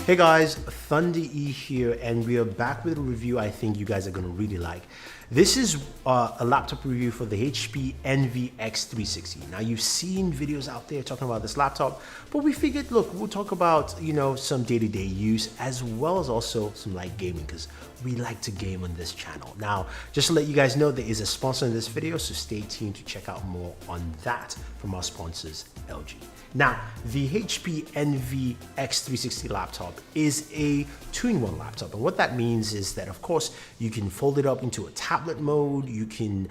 Hey guys, Thunder E here, and we are back with a review I think you guys are going to really like. This is a laptop review for the HP Envy X360. Now you've seen videos out there talking about this laptop, but we figured, look, we'll talk about, some day-to-day use as well as also some light gaming because we like to game on this channel. Now, just to let you guys know, there is a sponsor in this video, so stay tuned to check out more on that from our sponsors, LG. Now, the HP Envy X360 laptop is a two-in-one laptop, and what that means is that, of course, you can fold it up into a tablet mode, you can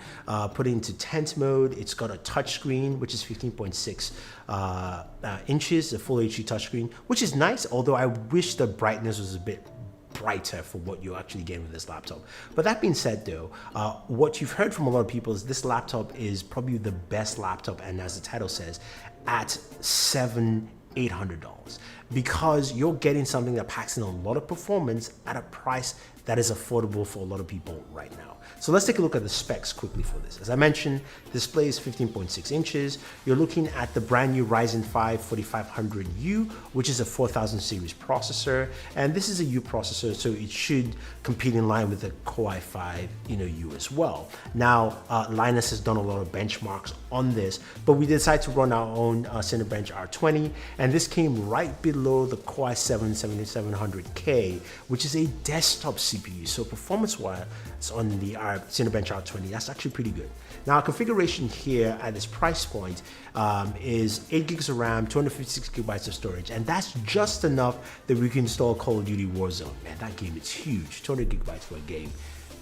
put it into tent mode. It's got a touchscreen, which is 15.6 inches, a full HD touchscreen, which is nice, although I wish the brightness was a bit brighter for what you're actually getting with this laptop. But that being said though, what you've heard from a lot of people is this laptop is probably the best laptop, and as the title says, at $700-800, because you're getting something that packs in a lot of performance at a price that is affordable for a lot of people right now. So let's take a look at the specs quickly for this. As I mentioned, display is 15.6 inches. You're looking at the brand new Ryzen 5 4500U, which is a 4000 series processor. And this is a U processor, so it should compete in line with the Core i5 U as well. Now, Linus has done a lot of benchmarks on this, but we decided to run our own Cinebench R20, and this came right below the Core i7 7700K, which is a desktop CPU. So performance-wise, on the Cinebench R20, that's actually pretty good. Now, our configuration here at this price point is 8 gigs of RAM, 256 gigabytes of storage, and that's just enough that we can install Call of Duty Warzone. Man, that game is huge, 200 gigabytes for a game.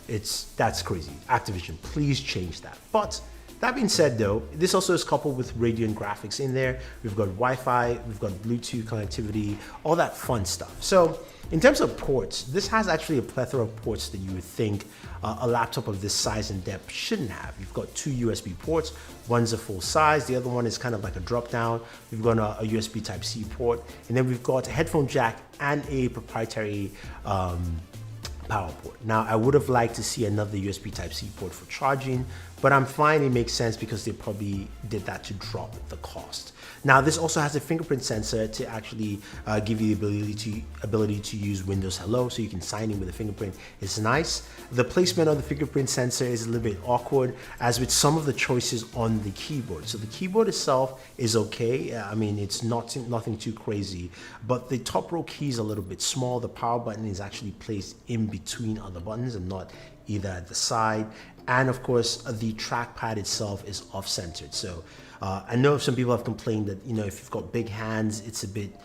That's crazy. Activision, please change that. But that being said though, this also is coupled with Radeon graphics in there. We've got Wi-Fi, we've got Bluetooth connectivity, all that fun stuff. So in terms of ports, this has actually a plethora of ports that you would think a laptop of this size and depth shouldn't have. You've got two USB ports, one's a full size, the other one is kind of like a drop down. We've got a USB Type-C port, and then we've got a headphone jack and a proprietary power port. Now, I would have liked to see another USB Type-C port for charging, but I'm fine. It makes sense because they probably did that to drop the cost. Now, this also has a fingerprint sensor to actually give you the ability to use Windows Hello, so you can sign in with a fingerprint. It's nice. The placement of the fingerprint sensor is a little bit awkward, as with some of the choices on the keyboard. So the keyboard itself is okay. I mean, it's nothing too crazy, but the top row key is a little bit small. The power button is actually placed in between other buttons and not either at the side. And of course, the trackpad itself is off-centered. So I know some people have complained that, if you've got big hands, it's a bit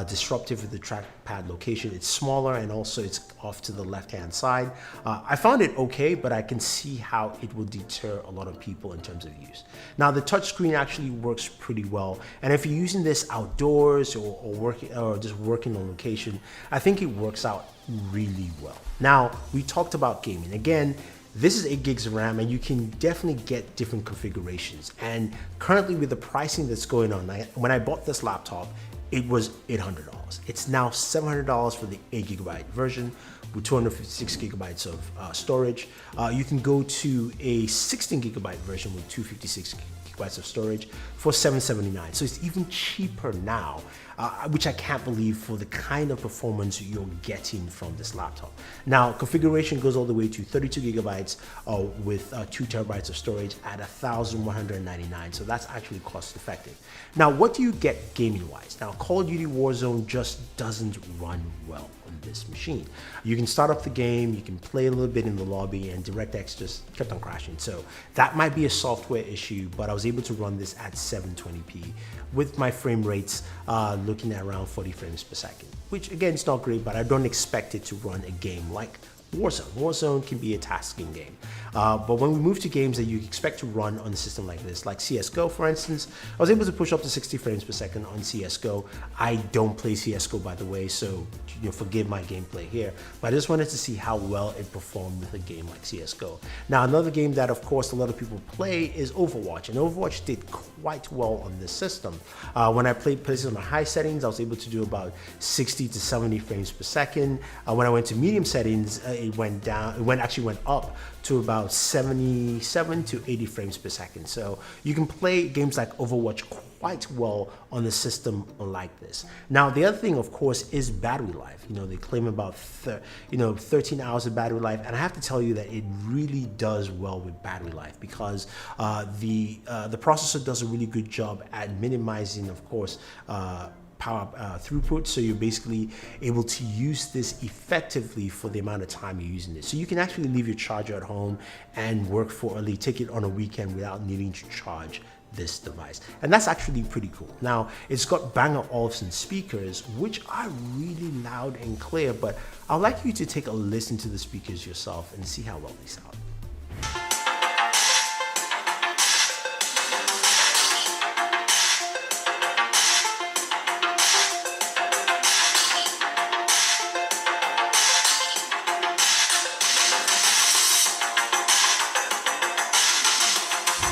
disruptive with the trackpad location. It's smaller, and also it's off to the left-hand side. I found it okay, but I can see how it will deter a lot of people in terms of use. Now, the touchscreen actually works pretty well, and if you're using this outdoors or just working on location, I think it works out really well. Now, we talked about gaming. Again, this is 8 gigs of RAM, and you can definitely get different configurations. And currently with the pricing that's going on, when I bought this laptop, it was $800. It's now $700 for the 8 gigabyte version with 256 gigabytes of storage. You can go to a 16 gigabyte version with 256 gigabytes of storage for $779. So it's even cheaper now, which I can't believe for the kind of performance you're getting from this laptop. Now, configuration goes all the way to 32 gigabytes with 2 terabytes of storage at $1,199. So that's actually cost effective. Now, what do you get gaming wise? Now, Call of Duty Warzone just doesn't run well on this machine. You can start up the game, you can play a little bit in the lobby, and DirectX just kept on crashing. So that might be a software issue, but I was able to run this at 720p with my frame rates looking at around 40 frames per second, which again is not great, but I don't expect it to run a game like Warzone. Warzone can be a tasking game. But when we move to games that you expect to run on a system like this, like CSGO for instance, I was able to push up to 60 frames per second on CSGO. I don't play CSGO, by the way, so forgive my gameplay here, but I just wanted to see how well it performed with a game like CSGO. Now, another game that of course a lot of people play is Overwatch, and Overwatch did quite well on this system. When I played places on the high settings, I was able to do about 60 to 70 frames per second. When I went to medium settings, it actually went up to about 77 to 80 frames per second. So you can play games like Overwatch quite well on a system like this. Now, the other thing, of course, is battery life. They claim about 13 hours of battery life, and I have to tell you that it really does well with battery life because the processor does a really good job at minimizing, of course, power throughput, so you're basically able to use this effectively for the amount of time you're using it. So you can actually leave your charger at home and work for take it on a weekend without needing to charge this device, and that's actually pretty cool. Now, it's got Bang & Olufsen speakers, which are really loud and clear, but I'd like you to take a listen to the speakers yourself and see how well they sound.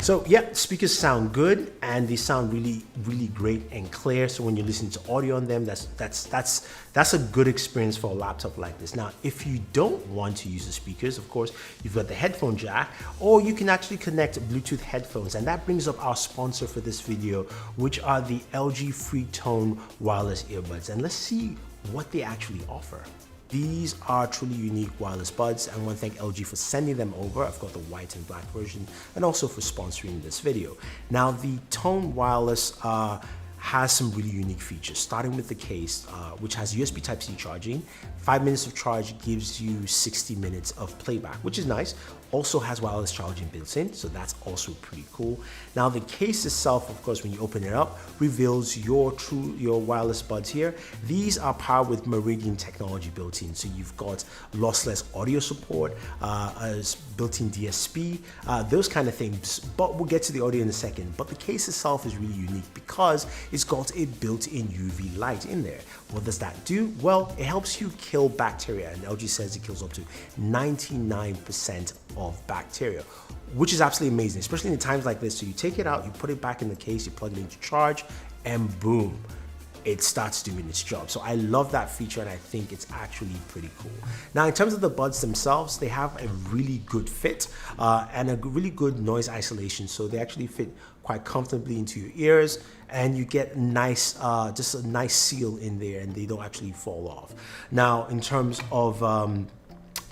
So yeah, speakers sound good and they sound really great and clear. So when you listen to audio on them, that's a good experience for a laptop like this. Now, if you don't want to use the speakers, of course, you've got the headphone jack, or you can actually connect Bluetooth headphones. And that brings up our sponsor for this video, which are the LG Freetone wireless earbuds. And let's see what they actually offer. These are truly unique wireless buds, and I want to thank LG for sending them over. I've got the white and black version, and also for sponsoring this video. Now, the Tone Wireless has some really unique features, starting with the case, which has USB Type-C charging. 5 minutes of charge gives you 60 minutes of playback, which is nice. Also has wireless charging built in, so that's also pretty cool. Now, the case itself, of course, when you open it up, reveals your wireless buds here. These are powered with Meridian technology built in, so you've got lossless audio support, as built-in DSP, those kind of things. But we'll get to the audio in a second. But the case itself is really unique because it's got a built-in UV light in there. What does that do? Well, it helps you kill bacteria, and LG says it kills up to 99% of bacteria, which is absolutely amazing, especially in times like this. So you take it out, you put it back in the case, you plug it into charge, and boom, it starts doing its job. So I love that feature, and I think it's actually pretty cool. Now, in terms of the buds themselves, they have a really good fit and a really good noise isolation. So they actually fit quite comfortably into your ears, and you get nice, just a nice seal in there, and they don't actually fall off. Now, in terms of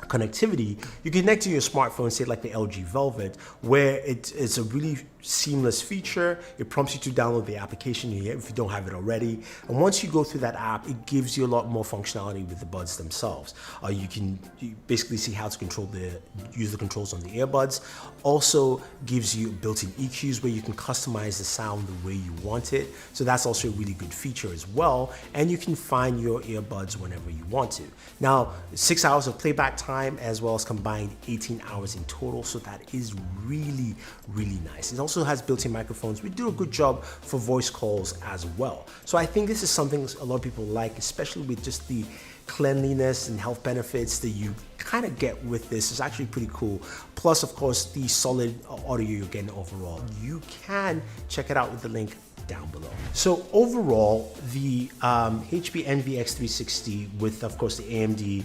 connectivity, you can connect to your smartphone, say like the LG Velvet, where it's a really seamless feature. It prompts you to download the application if you don't have it already. And once you go through that app, it gives you a lot more functionality with the buds themselves. You basically see how to use the controls on the earbuds. Also gives you built-in EQs where you can customize the sound the way you want it. So that's also a really good feature as well. And you can find your earbuds whenever you want to. Now, 6 hours of playback time as well as combined 18 hours in total. So that is really nice. It also has built-in microphones. We do a good job for voice calls as well. So I think this is something a lot of people like, especially with just the cleanliness and health benefits that you kind of get with this. Is actually pretty cool. Plus, of course, the solid audio you're getting overall. You can check it out with the link down below. So overall, the HP Envy X360 with, of course, the AMD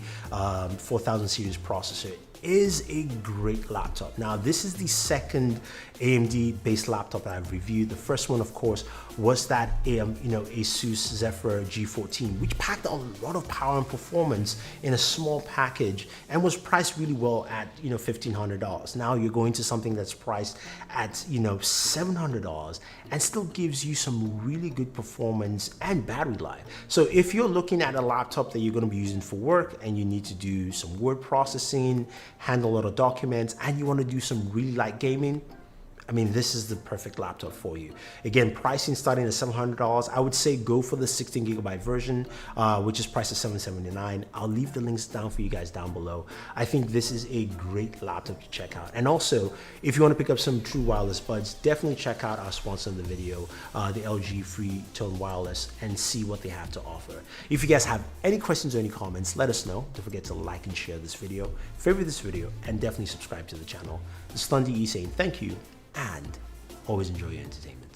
4000 series processor is a great laptop. Now, this is the second AMD based laptop that I've reviewed. The first one, of course, was that Asus Zephyr G14, which packed a lot of power and performance in a small package and was priced really well at $1,500. Now you're going to something that's priced at $700 and still gives you some really good performance and battery life. So if you're looking at a laptop that you're going to be using for work and you need to do some word processing, handle a lot of documents, and you want to do some really light gaming, I mean, this is the perfect laptop for you. Again, pricing starting at $700. I would say go for the 16GB version, which is priced at $779. I'll leave the links down for you guys down below. I think this is a great laptop to check out. And also, if you want to pick up some true wireless buds, definitely check out our sponsor in the video, the LG Freetone Wireless, and see what they have to offer. If you guys have any questions or any comments, let us know. Don't forget to like and share this video, favorite this video, and definitely subscribe to the channel. This is Thunder E saying thank you, and always enjoy your entertainment.